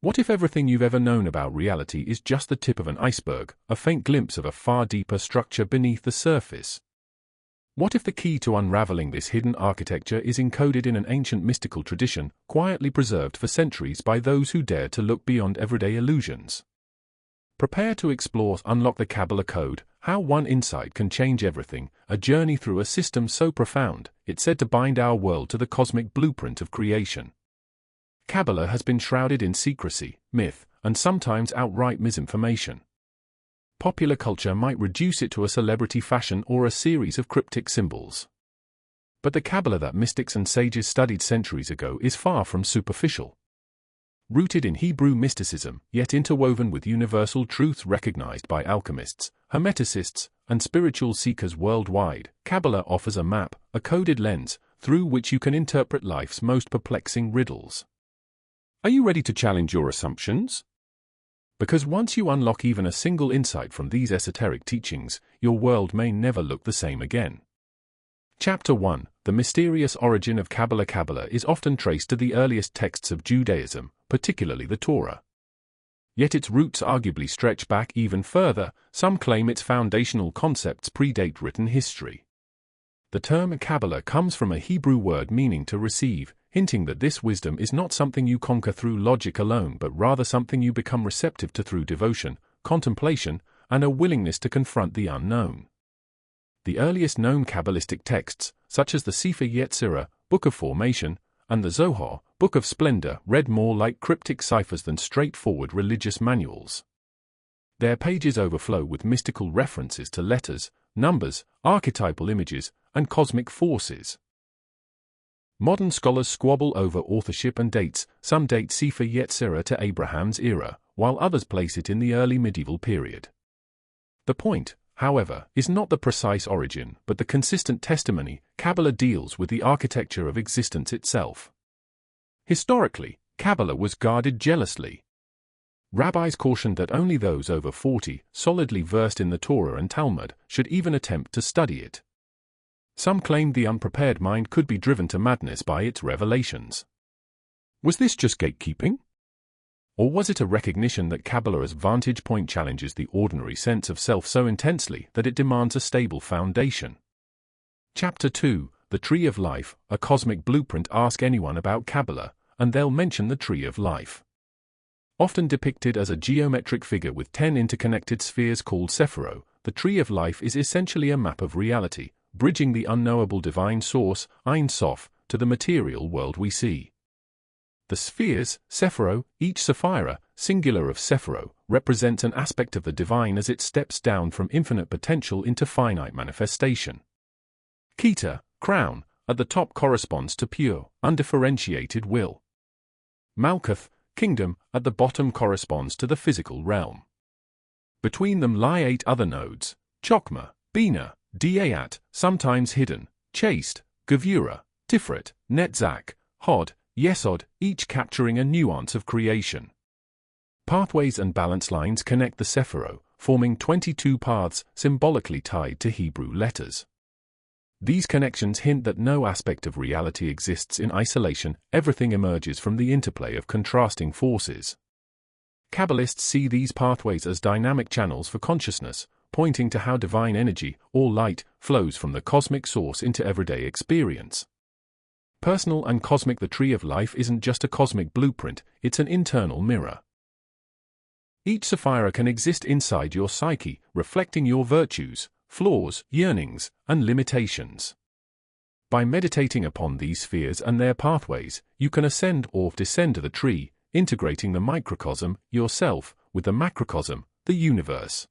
What if everything you've ever known about reality is just the tip of an iceberg, a faint glimpse of a far deeper structure beneath the surface? What if the key to unraveling this hidden architecture is encoded in an ancient mystical tradition, quietly preserved for centuries by those who dare to look beyond everyday illusions? Prepare to explore Unlock the Kabbalah Code, how one insight can change everything, a journey through a system so profound, it's said to bind our world to the cosmic blueprint of creation. Kabbalah has been shrouded in secrecy, myth, and sometimes outright misinformation. Popular culture might reduce it to a celebrity fashion or a series of cryptic symbols. But the Kabbalah that mystics and sages studied centuries ago is far from superficial. Rooted in Hebrew mysticism, yet interwoven with universal truths recognized by alchemists, hermeticists, and spiritual seekers worldwide, Kabbalah offers a map, a coded lens, through which you can interpret life's most perplexing riddles. Are you ready to challenge your assumptions? Because once you unlock even a single insight from these esoteric teachings, your world may never look the same again. Chapter 1: The mysterious origin of Kabbalah. Kabbalah is often traced to the earliest texts of Judaism, particularly the Torah. Yet its roots arguably stretch back even further. Some claim its foundational concepts predate written history. The term Kabbalah comes from a Hebrew word meaning to receive, hinting that this wisdom is not something you conquer through logic alone but rather something you become receptive to through devotion, contemplation, and a willingness to confront the unknown. The earliest known Kabbalistic texts, such as the Sefer Yetzirah, Book of Formation, and the Zohar, Book of Splendor, read more like cryptic ciphers than straightforward religious manuals. Their pages overflow with mystical references to letters, numbers, archetypal images, and cosmic forces. Modern scholars squabble over authorship and dates. Some date Sefer Yetzirah to Abraham's era, while others place it in the early medieval period. The point, however, is not the precise origin, but the consistent testimony. Kabbalah deals with the architecture of existence itself. Historically, Kabbalah was guarded jealously. Rabbis cautioned that only those over 40, solidly versed in the Torah and Talmud, should even attempt to study it. Some claimed the unprepared mind could be driven to madness by its revelations. Was this just gatekeeping? Or was it a recognition that Kabbalah's vantage point challenges the ordinary sense of self so intensely that it demands a stable foundation? Chapter 2: The Tree of Life, a Cosmic Blueprint. Ask anyone about Kabbalah, and they'll mention the Tree of Life. Often depicted as a geometric figure with 10 interconnected spheres called Sephiro, the Tree of Life is essentially a map of reality, bridging the unknowable divine source, Ein Sof, to the material world we see. The spheres, Sephiro, each Sephira, singular of Sephiro, represents an aspect of the divine as it steps down from infinite potential into finite manifestation. Keta, crown, at the top corresponds to pure, undifferentiated will. Malkuth, kingdom, at the bottom corresponds to the physical realm. Between them lie 8 other nodes: Chokmah, Bina, Da'at, sometimes hidden, Chaste, Gevura, Tiferet, Netzach, Hod, Yesod, each capturing a nuance of creation. Pathways and balance lines connect the Sephiro, forming 22 paths symbolically tied to Hebrew letters. These connections hint that no aspect of reality exists in isolation. Everything emerges from the interplay of contrasting forces. Kabbalists see these pathways as dynamic channels for consciousness, pointing to how divine energy, or light, flows from the cosmic source into everyday experience. Personal and cosmic. The Tree of Life isn't just a cosmic blueprint, it's an internal mirror. Each Sephira can exist inside your psyche, reflecting your virtues, flaws, yearnings, and limitations. By meditating upon these spheres and their pathways, you can ascend or descend the tree, integrating the microcosm, yourself, with the macrocosm, the universe.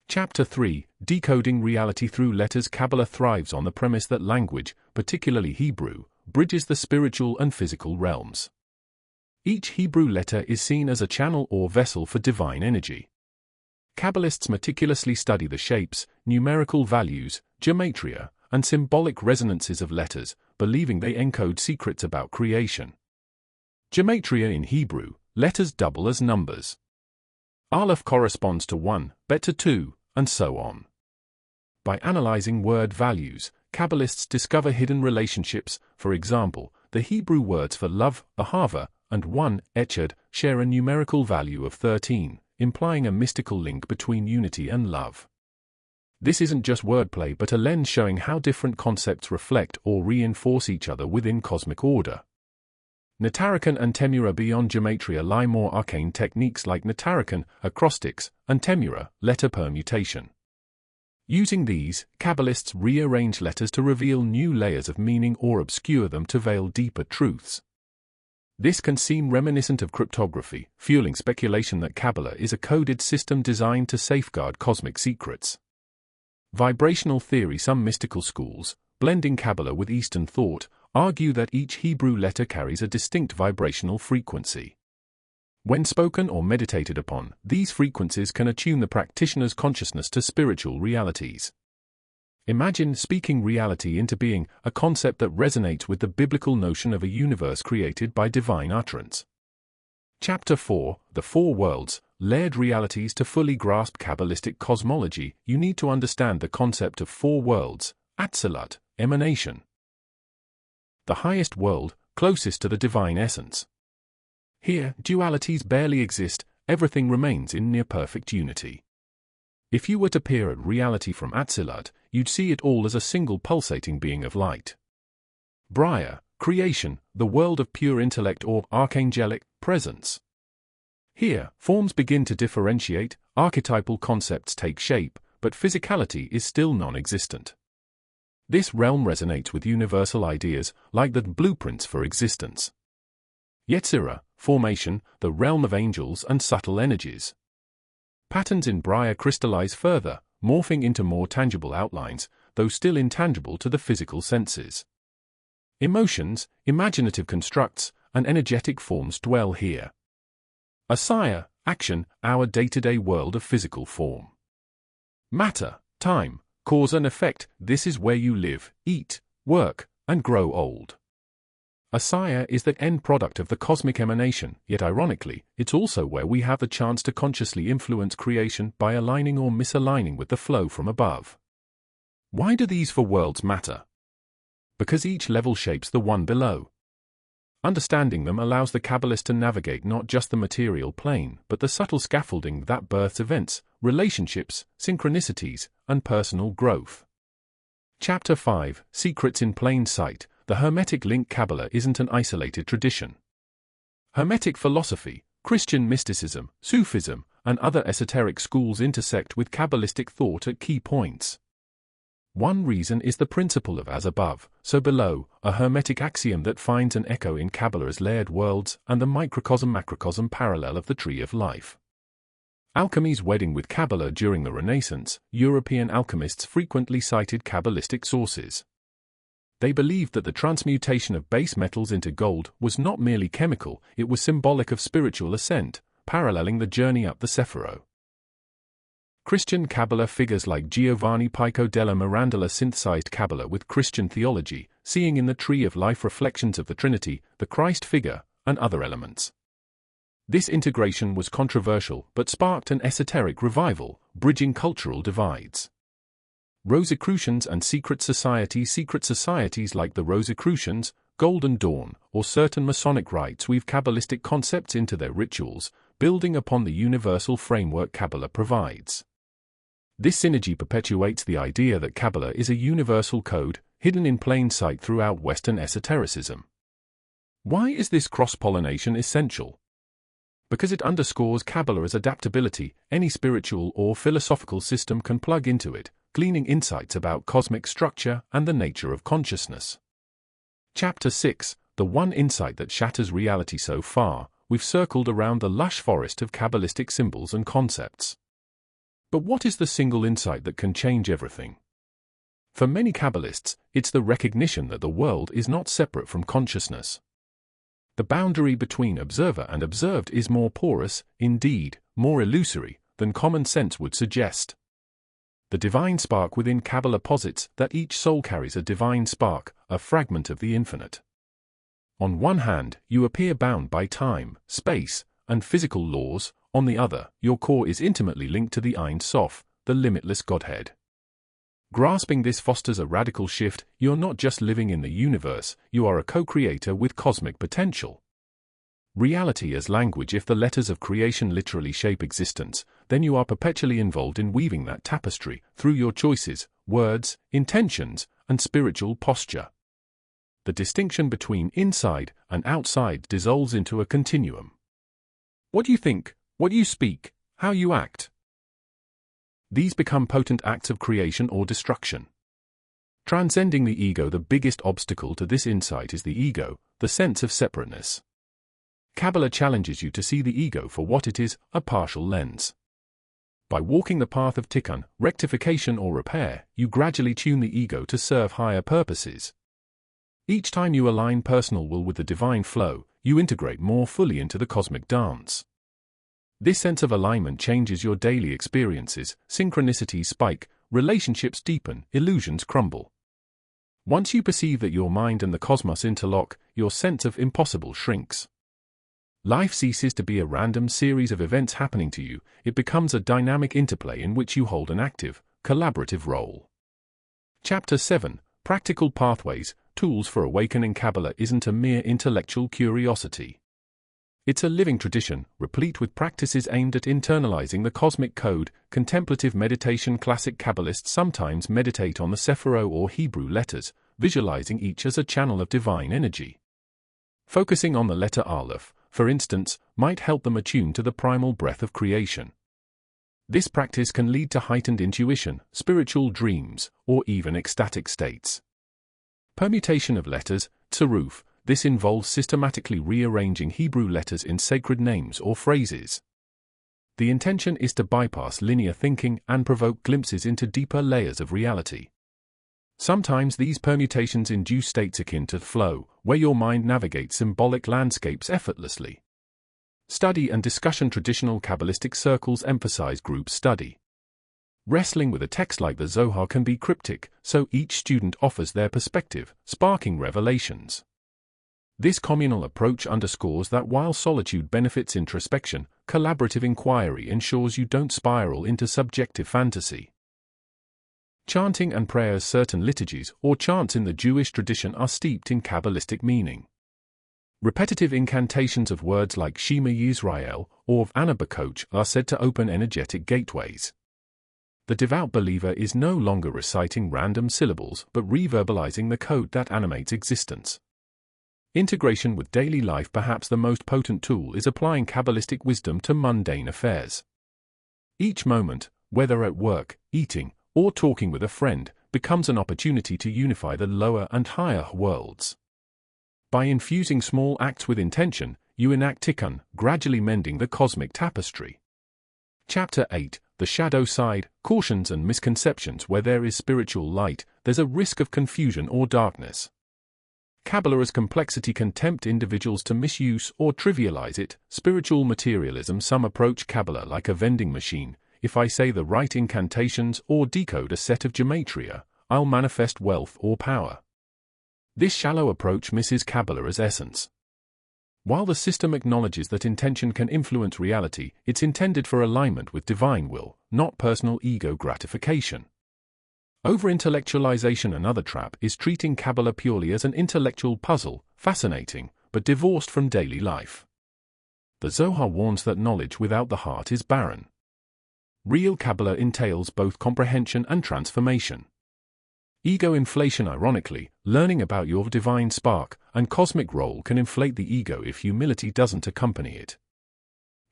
Chapter 3: Decoding Reality Through Letters. Kabbalah thrives on the premise that language, particularly Hebrew, bridges the spiritual and physical realms. Each Hebrew letter is seen as a channel or vessel for divine energy. Kabbalists meticulously study the shapes, numerical values, gematria, and symbolic resonances of letters, believing they encode secrets about creation. Gematria in Hebrew, letters double as numbers. Aleph corresponds to 1, Bet to 2, and so on. By analyzing word values, Kabbalists discover hidden relationships. For example, the Hebrew words for love, ahava, and 1, Echad, share a numerical value of 13, implying a mystical link between unity and love. This isn't just wordplay but a lens showing how different concepts reflect or reinforce each other within cosmic order. Natarakan and Temura. Beyond gematria lie more arcane techniques like Natarakan, acrostics, and Temura, letter permutation. Using these, Kabbalists rearrange letters to reveal new layers of meaning or obscure them to veil deeper truths. This can seem reminiscent of cryptography, fueling speculation that Kabbalah is a coded system designed to safeguard cosmic secrets. Vibrational theory. Some mystical schools, blending Kabbalah with Eastern thought, argue that each Hebrew letter carries a distinct vibrational frequency. When spoken or meditated upon, these frequencies can attune the practitioner's consciousness to spiritual realities. Imagine speaking reality into being, a concept that resonates with the biblical notion of a universe created by divine utterance. Chapter 4, The Four Worlds, Layered Realities. To fully grasp Kabbalistic cosmology, you need to understand the concept of four worlds, Atzilut, emanation. The highest world, closest to the divine essence. Here, dualities barely exist, everything remains in near-perfect unity. If you were to peer at reality from Atzilut, you'd see it all as a single pulsating being of light. Briah, creation, the world of pure intellect or archangelic presence. Here, forms begin to differentiate, archetypal concepts take shape, but physicality is still non-existent. This realm resonates with universal ideas, like the blueprints for existence. Yetzirah, formation, the realm of angels and subtle energies. Patterns in Briah crystallize further, morphing into more tangible outlines, though still intangible to the physical senses. Emotions, imaginative constructs, and energetic forms dwell here. Asaya, action, our day-to-day world of physical form. Matter, time, cause and effect. This is where you live, eat, work, and grow old. Asaya is the end product of the cosmic emanation, yet ironically, it's also where we have the chance to consciously influence creation by aligning or misaligning with the flow from above. Why do these four worlds matter? Because each level shapes the one below. Understanding them allows the Kabbalist to navigate not just the material plane, but the subtle scaffolding that births events, relationships, synchronicities, and personal growth. Chapter 5, Secrets in Plain Sight. The Hermetic link. Kabbalah isn't an isolated tradition. Hermetic philosophy, Christian mysticism, Sufism, and other esoteric schools intersect with Kabbalistic thought at key points. One reason is the principle of as above, so below, a Hermetic axiom that finds an echo in Kabbalah's layered worlds and the microcosm-macrocosm parallel of the tree of life. Alchemy's wedding with Kabbalah. During the Renaissance, European alchemists frequently cited Kabbalistic sources. They believed that the transmutation of base metals into gold was not merely chemical, it was symbolic of spiritual ascent, paralleling the journey up the Sephirot. Christian Kabbalah figures like Giovanni Pico della Mirandola synthesized Kabbalah with Christian theology, seeing in the tree of life reflections of the Trinity, the Christ figure, and other elements. This integration was controversial but sparked an esoteric revival, bridging cultural divides. Rosicrucians and secret societies like the Rosicrucians, Golden Dawn, or certain Masonic rites weave Kabbalistic concepts into their rituals, building upon the universal framework Kabbalah provides. This synergy perpetuates the idea that Kabbalah is a universal code, hidden in plain sight throughout Western esotericism. Why is this cross-pollination essential? Because it underscores Kabbalah's adaptability. Any spiritual or philosophical system can plug into it, gleaning insights about cosmic structure and the nature of consciousness. Chapter 6, The One Insight That Shatters Reality. So far, we've circled around the lush forest of Kabbalistic symbols and concepts. But what is the single insight that can change everything? For many Kabbalists, it's the recognition that the world is not separate from consciousness. The boundary between observer and observed is more porous, indeed, more illusory, than common sense would suggest. The divine spark within Kabbalah posits that each soul carries a divine spark, a fragment of the infinite. On one hand, you appear bound by time, space, and physical laws. On the other, your core is intimately linked to the Ein Sof, the limitless Godhead. Grasping this fosters a radical shift. You're not just living in the universe, you are a co-creator with cosmic potential. Reality as language. If the letters of creation literally shape existence, then you are perpetually involved in weaving that tapestry through your choices, words, intentions, and spiritual posture. The distinction between inside and outside dissolves into a continuum. What you think, what you speak, how you act. These become potent acts of creation or destruction. Transcending the ego. The biggest obstacle to this insight is the ego, the sense of separateness. Kabbalah challenges you to see the ego for what it is, a partial lens. By walking the path of tikkun, rectification or repair, you gradually tune the ego to serve higher purposes. Each time you align personal will with the divine flow, you integrate more fully into the cosmic dance. This sense of alignment changes your daily experiences, synchronicities spike, relationships deepen, illusions crumble. Once you perceive that your mind and the cosmos interlock, your sense of impossible shrinks. Life ceases to be a random series of events happening to you, it becomes a dynamic interplay in which you hold an active, collaborative role. Chapter 7, Practical Pathways, Tools for Awakening. Kabbalah isn't a mere intellectual curiosity. It's a living tradition, replete with practices aimed at internalizing the cosmic code. Contemplative meditation. Classic Kabbalists sometimes meditate on the Sephirot or Hebrew letters, visualizing each as a channel of divine energy. Focusing on the letter Aleph, for instance, might help them attune to the primal breath of creation. This practice can lead to heightened intuition, spiritual dreams, or even ecstatic states. Permutation of letters, tzaruf. This involves systematically rearranging Hebrew letters in sacred names or phrases. The intention is to bypass linear thinking and provoke glimpses into deeper layers of reality. Sometimes these permutations induce states akin to flow, where your mind navigates symbolic landscapes effortlessly. Study and discussion. Traditional Kabbalistic circles emphasize group study. Wrestling with a text like the Zohar can be cryptic, so each student offers their perspective, sparking revelations. This communal approach underscores that while solitude benefits introspection, collaborative inquiry ensures you don't spiral into subjective fantasy. Chanting and prayers. Certain liturgies or chants in the Jewish tradition are steeped in Kabbalistic meaning. Repetitive incantations of words like Shema Yisrael or Anna Bakoch are said to open energetic gateways. The devout believer is no longer reciting random syllables but reverbalizing the code that animates existence. Integration with daily life. Perhaps the most potent tool is applying Kabbalistic wisdom to mundane affairs. Each moment, whether at work, eating, or talking with a friend, becomes an opportunity to unify the lower and higher worlds. By infusing small acts with intention, you enact tikkun, gradually mending the cosmic tapestry. Chapter 8, The Shadow Side, Cautions and Misconceptions. Where there is spiritual light, there's a risk of confusion or darkness. Kabbalah's complexity can tempt individuals to misuse or trivialize it. Spiritual materialism. Some approach Kabbalah like a vending machine. If I say the right incantations or decode a set of gematria, I'll manifest wealth or power. This shallow approach misses Kabbalah's essence. While the system acknowledges that intention can influence reality, it's intended for alignment with divine will, not personal ego gratification. Over-intellectualization. Another trap is treating Kabbalah purely as an intellectual puzzle, fascinating, but divorced from daily life. The Zohar warns that knowledge without the heart is barren. Real Kabbalah entails both comprehension and transformation. Ego inflation. Ironically, learning about your divine spark and cosmic role can inflate the ego if humility doesn't accompany it.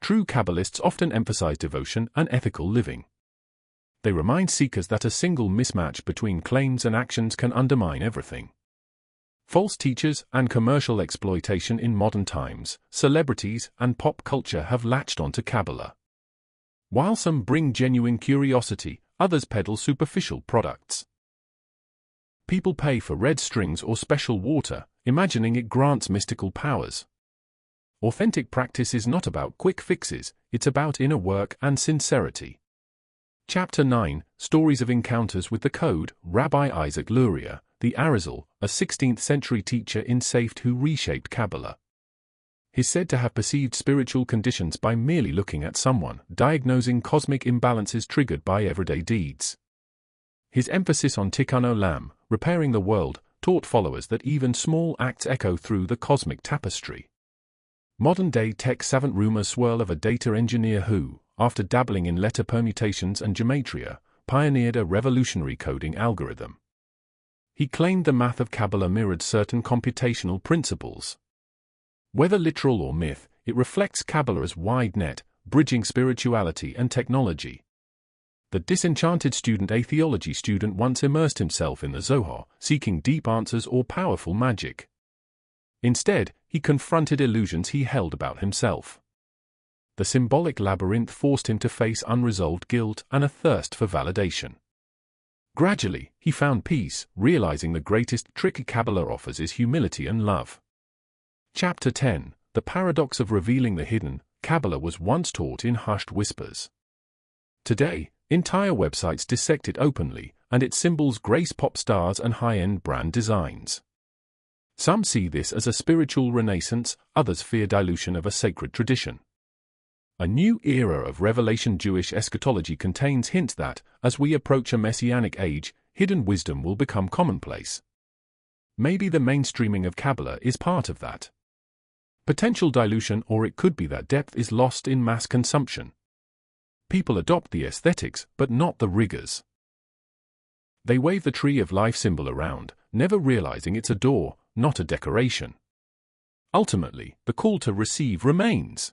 True Kabbalists often emphasize devotion and ethical living. They remind seekers that a single mismatch between claims and actions can undermine everything. False teachers and commercial exploitation. In modern times, celebrities and pop culture have latched onto Kabbalah. While some bring genuine curiosity, others peddle superficial products. People pay for red strings or special water, imagining it grants mystical powers. Authentic practice is not about quick fixes, it's about inner work and sincerity. Chapter 9, Stories of Encounters with the Code. Rabbi Isaac Luria, the Arizal, a 16th century teacher in Safed who reshaped Kabbalah. He's said to have perceived spiritual conditions by merely looking at someone, diagnosing cosmic imbalances triggered by everyday deeds. His emphasis on tikkun olam, repairing the world, taught followers that even small acts echo through the cosmic tapestry. Modern-day tech-savant rumors swirl of a data engineer who, after dabbling in letter permutations and gematria, pioneered a revolutionary coding algorithm. He claimed the math of Kabbalah mirrored certain computational principles. Whether literal or myth, it reflects Kabbalah's wide net, bridging spirituality and technology. The disenchanted a theology student once immersed himself in the Zohar, seeking deep answers or powerful magic. Instead, he confronted illusions he held about himself. The symbolic labyrinth forced him to face unresolved guilt and a thirst for validation. Gradually, he found peace, realizing the greatest trick Kabbalah offers is humility and love. Chapter 10: The Paradox of Revealing the Hidden. Kabbalah was once taught in hushed whispers. Today, entire websites dissect it openly, and its symbols grace pop stars and high-end brand designs. Some see this as a spiritual renaissance, others fear dilution of a sacred tradition. A new era of revelation Jewish eschatology contains hints that, as we approach a messianic age, hidden wisdom will become commonplace. Maybe the mainstreaming of Kabbalah is part of that potential dilution, or it could be that depth is lost in mass consumption. People adopt the aesthetics, but not the rigors. They wave the tree of life symbol around, never realizing it's a door, not a decoration. Ultimately, the call to receive remains.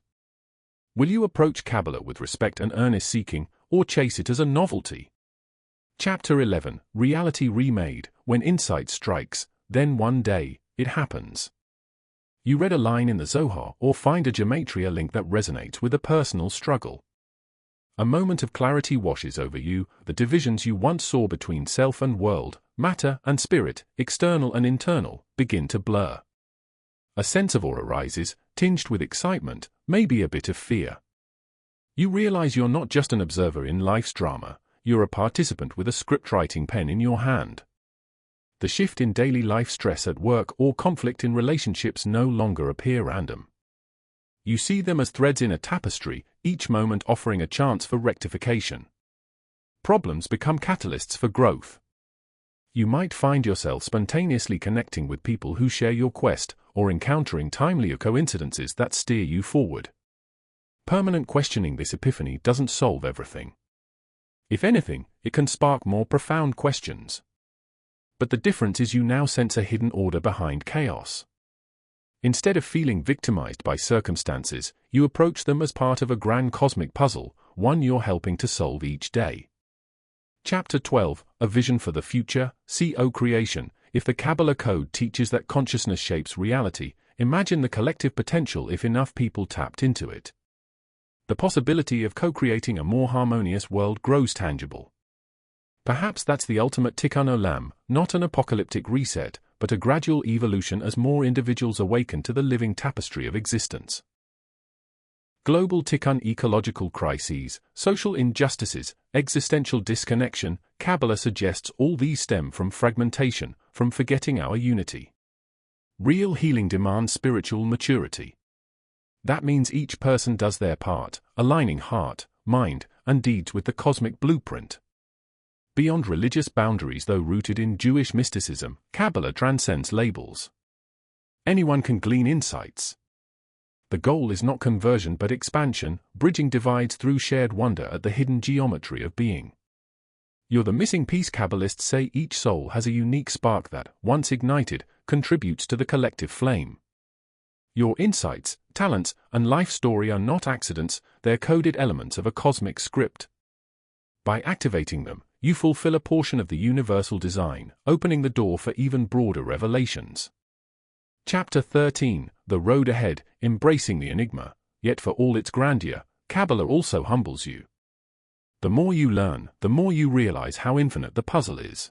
Will you approach Kabbalah with respect and earnest seeking, or chase it as a novelty? Chapter 11: Reality Remade. When insight strikes, then one day, it happens. You read a line in the Zohar or find a gematria link that resonates with a personal struggle. A moment of clarity washes over you, the divisions you once saw between self and world, matter and spirit, external and internal, begin to blur. A sense of awe arises, tinged with excitement, maybe a bit of fear. You realize you're not just an observer in life's drama, you're a participant with a script-writing pen in your hand. The shift in daily life stress at work or conflict in relationships no longer appear random. You see them as threads in a tapestry, each moment offering a chance for rectification. Problems become catalysts for growth. You might find yourself spontaneously connecting with people who share your quest, or encountering timely coincidences that steer you forward. Permanent questioning this epiphany doesn't solve everything. If anything, it can spark more profound questions. But the difference is you now sense a hidden order behind chaos. Instead of feeling victimized by circumstances, you approach them as part of a grand cosmic puzzle, one you're helping to solve each day. Chapter 12: A Vision for the Future. Co-creation. If the Kabbalah code teaches that consciousness shapes reality, imagine the collective potential if enough people tapped into it. The possibility of co-creating a more harmonious world grows tangible. Perhaps that's the ultimate tikkun olam, not an apocalyptic reset, but a gradual evolution as more individuals awaken to the living tapestry of existence. Global tikkun: ecological crises, social injustices, existential disconnection. Kabbalah suggests all these stem from fragmentation, from forgetting our unity. Real healing demands spiritual maturity. That means each person does their part, aligning heart, mind, and deeds with the cosmic blueprint. Beyond religious boundaries, though rooted in Jewish mysticism, Kabbalah transcends labels. Anyone can glean insights. The goal is not conversion but expansion, bridging divides through shared wonder at the hidden geometry of being. You're the missing piece. Kabbalists say each soul has a unique spark that, once ignited, contributes to the collective flame. Your insights, talents, and life story are not accidents, they're coded elements of a cosmic script. By activating them, you fulfill a portion of the universal design, opening the door for even broader revelations. Chapter 13: The Road Ahead. Embracing the enigma. Yet for all its grandeur, Kabbalah also humbles you. The more you learn, the more you realize how infinite the puzzle is.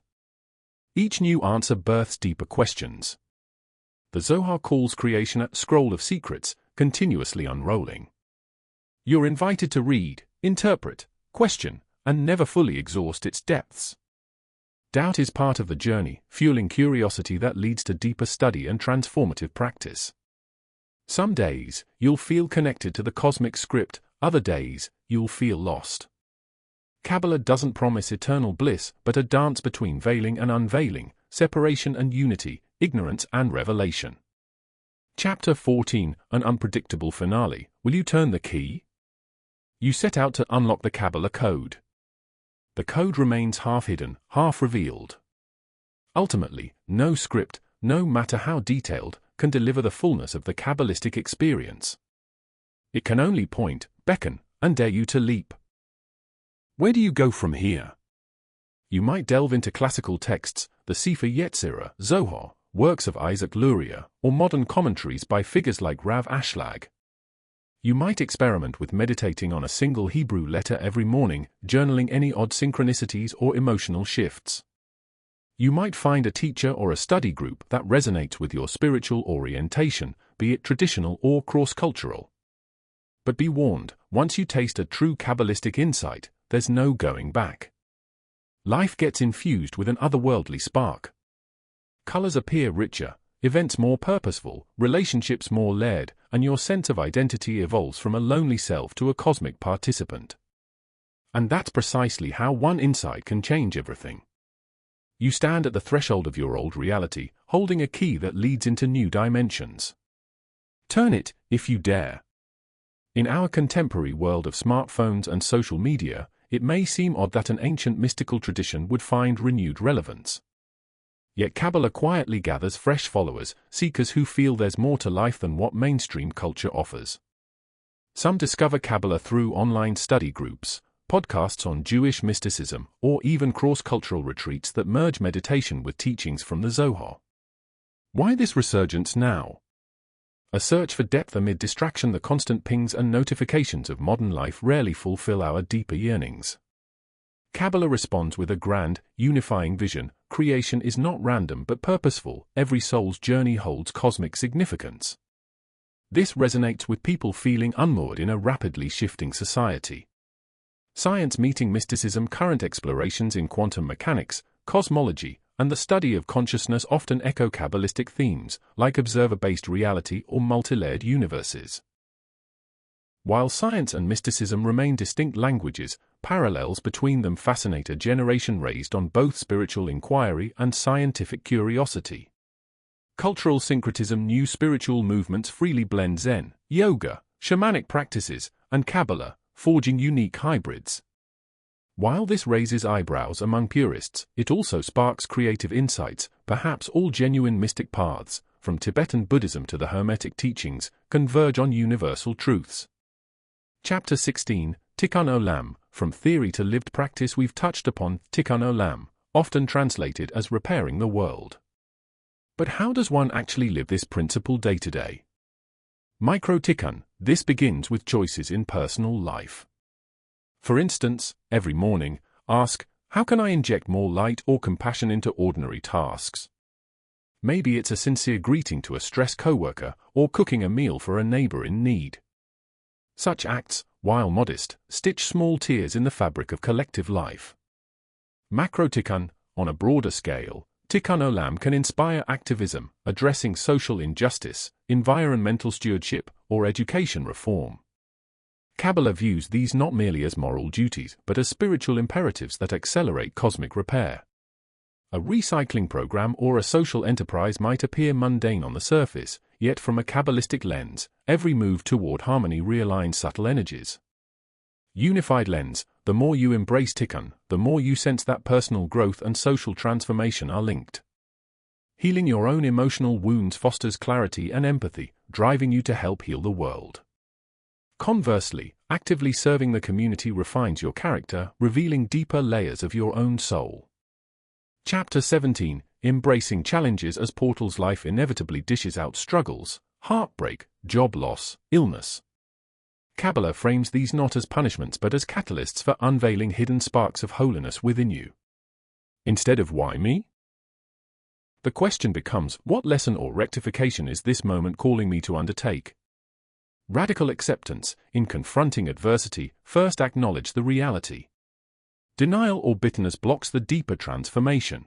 Each new answer births deeper questions. The Zohar calls creation a scroll of secrets, continuously unrolling. You're invited to read, interpret, question, and never fully exhaust its depths. Doubt is part of the journey, fueling curiosity that leads to deeper study and transformative practice. Some days, you'll feel connected to the cosmic script, other days, you'll feel lost. Kabbalah doesn't promise eternal bliss, but a dance between veiling and unveiling, separation and unity, ignorance and revelation. Chapter 14, An Unpredictable Finale. Will you turn the key? You set out to unlock the Kabbalah code. The code remains half hidden, half revealed. Ultimately, no script, no matter how detailed, can deliver the fullness of the Kabbalistic experience. It can only point, beckon, and dare you to leap. Where do you go from here? You might delve into classical texts, the Sefer Yetzirah, Zohar, works of Isaac Luria, or modern commentaries by figures like Rav Ashlag. You might experiment with meditating on a single Hebrew letter every morning, journaling any odd synchronicities or emotional shifts. You might find a teacher or a study group that resonates with your spiritual orientation, be it traditional or cross-cultural. But be warned, once you taste a true Kabbalistic insight, there's no going back. Life gets infused with an otherworldly spark. Colors appear richer, events more purposeful, relationships more layered, and your sense of identity evolves from a lonely self to a cosmic participant. And that's precisely how one insight can change everything. You stand at the threshold of your old reality, holding a key that leads into new dimensions. Turn it, if you dare. In our contemporary world of smartphones and social media, it may seem odd that an ancient mystical tradition would find renewed relevance. Yet Kabbalah quietly gathers fresh followers, seekers who feel there's more to life than what mainstream culture offers. Some discover Kabbalah through online study groups, podcasts on Jewish mysticism, or even cross-cultural retreats that merge meditation with teachings from the Zohar. Why this resurgence now? A search for depth amid distraction. The constant pings and notifications of modern life rarely fulfill our deeper yearnings. Kabbalah responds with a grand, unifying vision. Creation is not random but purposeful. Every soul's journey holds cosmic significance. This resonates with people feeling unmoored in a rapidly shifting society. Science meeting mysticism. Current explorations in quantum mechanics, cosmology, and the study of consciousness often echo Kabbalistic themes, like observer-based reality or multilayered universes. While science and mysticism remain distinct languages, parallels between them fascinate a generation raised on both spiritual inquiry and scientific curiosity. Cultural syncretism. New spiritual movements freely blend Zen, yoga, shamanic practices, and Kabbalah, forging unique hybrids. While this raises eyebrows among purists, it also sparks creative insights. Perhaps all genuine mystic paths, from Tibetan Buddhism to the Hermetic teachings, converge on universal truths. Chapter 16, Tikkun Olam, From Theory to Lived Practice. We've touched upon Tikkun Olam, often translated as repairing the world. But how does one actually live this principle day to day? Micro-tikkun. This begins with choices in personal life. For instance, every morning, ask, how can I inject more light or compassion into ordinary tasks? Maybe it's a sincere greeting to a stressed coworker or cooking a meal for a neighbor in need. Such acts, while modest, stitch small tears in the fabric of collective life. Macro-tikkun. On a broader scale, Tikkun Olam can inspire activism, addressing social injustice, environmental stewardship, or education reform. Kabbalah views these not merely as moral duties but as spiritual imperatives that accelerate cosmic repair. A recycling program or a social enterprise might appear mundane on the surface, yet from a Kabbalistic lens, every move toward harmony realigns subtle energies. Unified lens. The more you embrace Tikkun, the more you sense that personal growth and social transformation are linked. Healing your own emotional wounds fosters clarity and empathy, driving you to help heal the world. Conversely, actively serving the community refines your character, revealing deeper layers of your own soul. Chapter 17, Embracing Challenges as Portals. Life inevitably dishes out struggles, heartbreak, job loss, illness. Kabbalah frames these not as punishments but as catalysts for unveiling hidden sparks of holiness within you. Instead of why me? The question becomes, what lesson or rectification is this moment calling me to undertake? Radical acceptance. In confronting adversity, first acknowledge the reality. Denial or bitterness blocks the deeper transformation.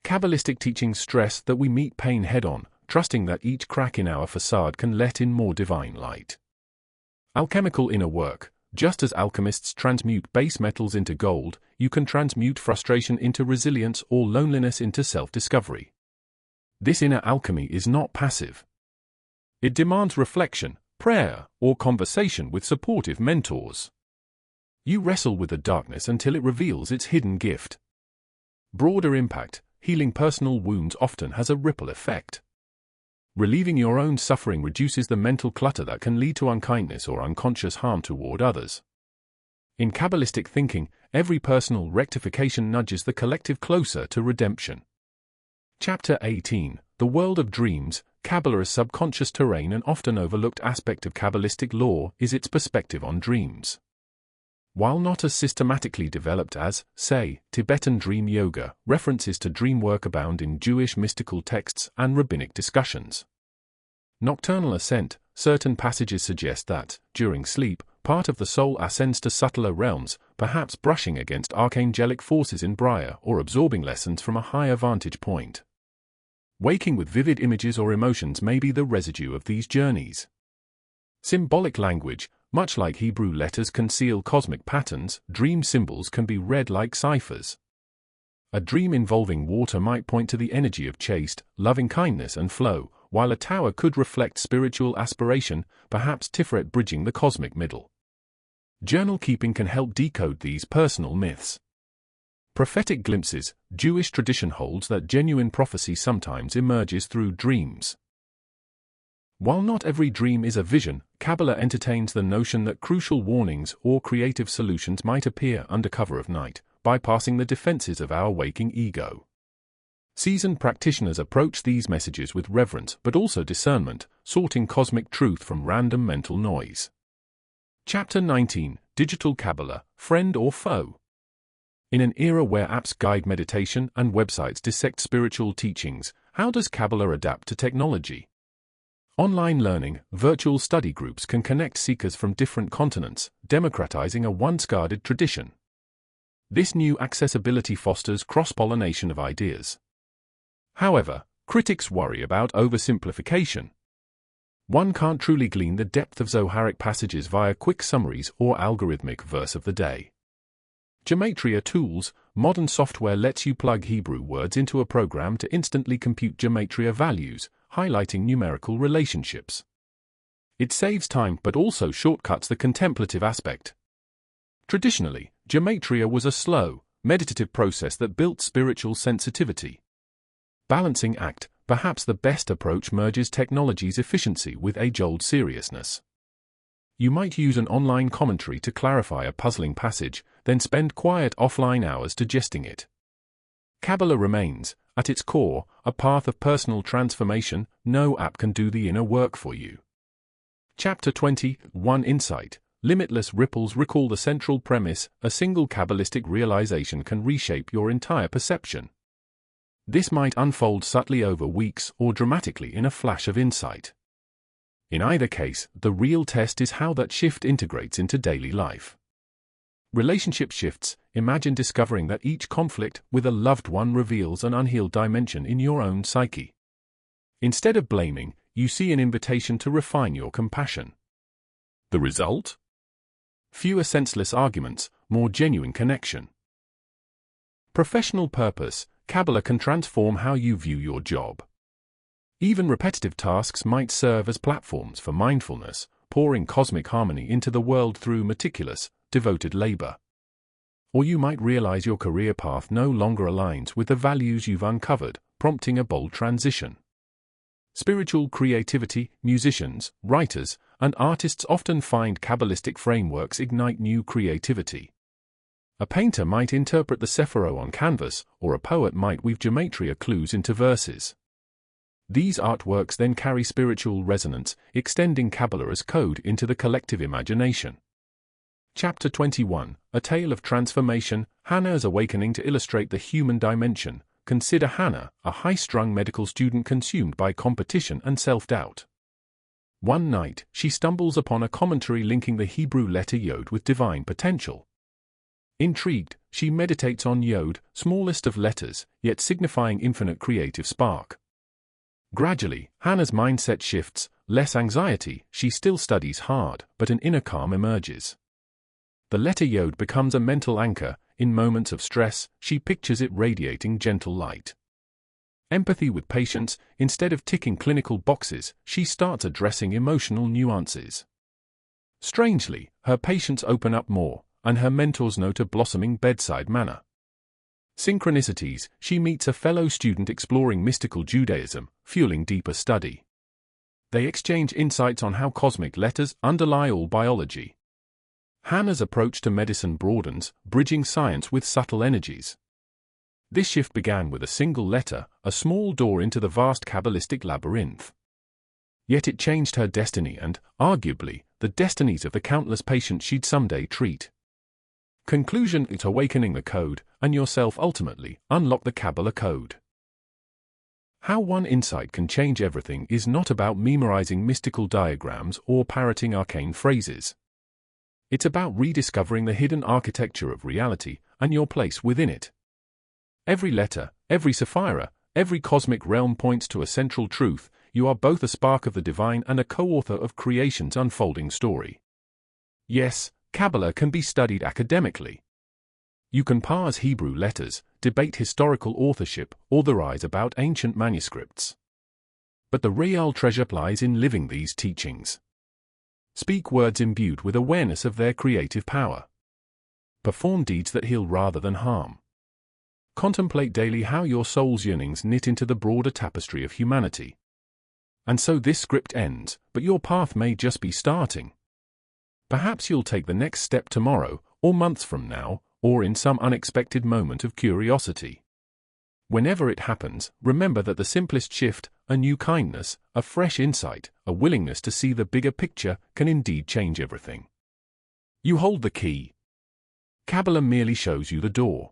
Kabbalistic teachings stress that we meet pain head-on, trusting that each crack in our facade can let in more divine light. Alchemical inner work. Just as alchemists transmute base metals into gold, you can transmute frustration into resilience or loneliness into self-discovery. This inner alchemy is not passive. It demands reflection, prayer, or conversation with supportive mentors. You wrestle with the darkness until it reveals its hidden gift. Broader impact: healing personal wounds often has a ripple effect. Relieving your own suffering reduces the mental clutter that can lead to unkindness or unconscious harm toward others. In Kabbalistic thinking, every personal rectification nudges the collective closer to redemption. Chapter 18: The World of Dreams. Kabbalah's subconscious terrain. An often overlooked aspect of Kabbalistic law is its perspective on dreams. While not as systematically developed as, say, Tibetan dream yoga, references to dream work abound in Jewish mystical texts and rabbinic discussions. Nocturnal ascent: certain passages suggest that, during sleep, part of the soul ascends to subtler realms, perhaps brushing against archangelic forces in Briar or absorbing lessons from a higher vantage point. Waking with vivid images or emotions may be the residue of these journeys. Symbolic language: much like Hebrew letters conceal cosmic patterns, dream symbols can be read like ciphers. A dream involving water might point to the energy of chaste, loving kindness and flow, while a tower could reflect spiritual aspiration, perhaps Tiferet bridging the cosmic middle. Journal keeping can help decode these personal myths. Prophetic glimpses: Jewish tradition holds that genuine prophecy sometimes emerges through dreams. While not every dream is a vision, Kabbalah entertains the notion that crucial warnings or creative solutions might appear under cover of night, bypassing the defenses of our waking ego. Seasoned practitioners approach these messages with reverence but also discernment, sorting cosmic truth from random mental noise. Chapter 19: Digital Kabbalah, Friend or Foe? In an era where apps guide meditation and websites dissect spiritual teachings, how does Kabbalah adapt to technology? Online learning, virtual study groups can connect seekers from different continents, democratizing a once guarded tradition. This new accessibility fosters cross-pollination of ideas. However, critics worry about oversimplification. One can't truly glean the depth of Zoharic passages via quick summaries or algorithmic verse of the day. Gematria tools: modern software lets you plug Hebrew words into a program to instantly compute gematria values, highlighting numerical relationships. It saves time but also shortcuts the contemplative aspect. Traditionally, gematria was a slow, meditative process that built spiritual sensitivity. Balancing act: perhaps the best approach merges technology's efficiency with age-old seriousness. You might use an online commentary to clarify a puzzling passage, then spend quiet offline hours digesting it. Kabbalah remains, at its core, a path of personal transformation. No app can do the inner work for you. Chapter 20: One Insight. Limitless ripples. Recall the central premise: a single Kabbalistic realization can reshape your entire perception. This might unfold subtly over weeks or dramatically in a flash of insight. In either case, the real test is how that shift integrates into daily life. Relationship shifts: imagine discovering that each conflict with a loved one reveals an unhealed dimension in your own psyche. Instead of blaming, you see an invitation to refine your compassion. The result? Fewer senseless arguments, more genuine connection. Professional purpose: Kabbalah can transform how you view your job. Even repetitive tasks might serve as platforms for mindfulness, pouring cosmic harmony into the world through meticulous, devoted labor. Or you might realize your career path no longer aligns with the values you've uncovered, prompting a bold transition. Spiritual creativity: musicians, writers, and artists often find Kabbalistic frameworks ignite new creativity. A painter might interpret the Sephirot on canvas, or a poet might weave gematria clues into verses. These artworks then carry spiritual resonance, extending Kabbalah as code into the collective imagination. Chapter 21: A Tale of Transformation. Hannah's Awakening. To illustrate the human dimension, consider Hannah, a high-strung medical student consumed by competition and self-doubt. One night, she stumbles upon a commentary linking the Hebrew letter Yod with divine potential. Intrigued, she meditates on Yod, smallest of letters, yet signifying infinite creative spark. Gradually, Hannah's mindset shifts: less anxiety, she still studies hard, but an inner calm emerges. The letter Yod becomes a mental anchor. In moments of stress, she pictures it radiating gentle light. Empathy with patients, instead of ticking clinical boxes, she starts addressing emotional nuances. Strangely, her patients open up more, and her mentors note a blossoming bedside manner. Synchronicities, she meets a fellow student exploring mystical Judaism, fueling deeper study. They exchange insights on how cosmic letters underlie all biology. Hannah's approach to medicine broadens, bridging science with subtle energies. This shift began with a single letter, a small door into the vast Kabbalistic labyrinth. Yet it changed her destiny and, arguably, the destinies of the countless patients she'd someday treat. Conclusion: it's awakening the code, and yourself ultimately, unlock the Kabbalah code. How one insight can change everything is not about memorizing mystical diagrams or parroting arcane phrases. It's about rediscovering the hidden architecture of reality and your place within it. Every letter, every sapphira, every cosmic realm points to a central truth: you are both a spark of the divine and a co-author of creation's unfolding story. Yes, Kabbalah can be studied academically. You can parse Hebrew letters, debate historical authorship, or theorize about ancient manuscripts. But the real treasure lies in living these teachings. Speak words imbued with awareness of their creative power. Perform deeds that heal rather than harm. Contemplate daily how your soul's yearnings knit into the broader tapestry of humanity. And so this script ends, but your path may just be starting. Perhaps you'll take the next step tomorrow, or months from now, or in some unexpected moment of curiosity. Whenever it happens, remember that the simplest shift, a new kindness, a fresh insight, a willingness to see the bigger picture, can indeed change everything. You hold the key. Kabbalah merely shows you the door.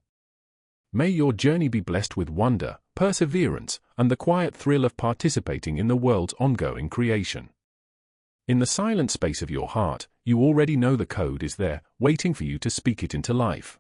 May your journey be blessed with wonder, perseverance, and the quiet thrill of participating in the world's ongoing creation. In the silent space of your heart, you already know the code is there, waiting for you to speak it into life.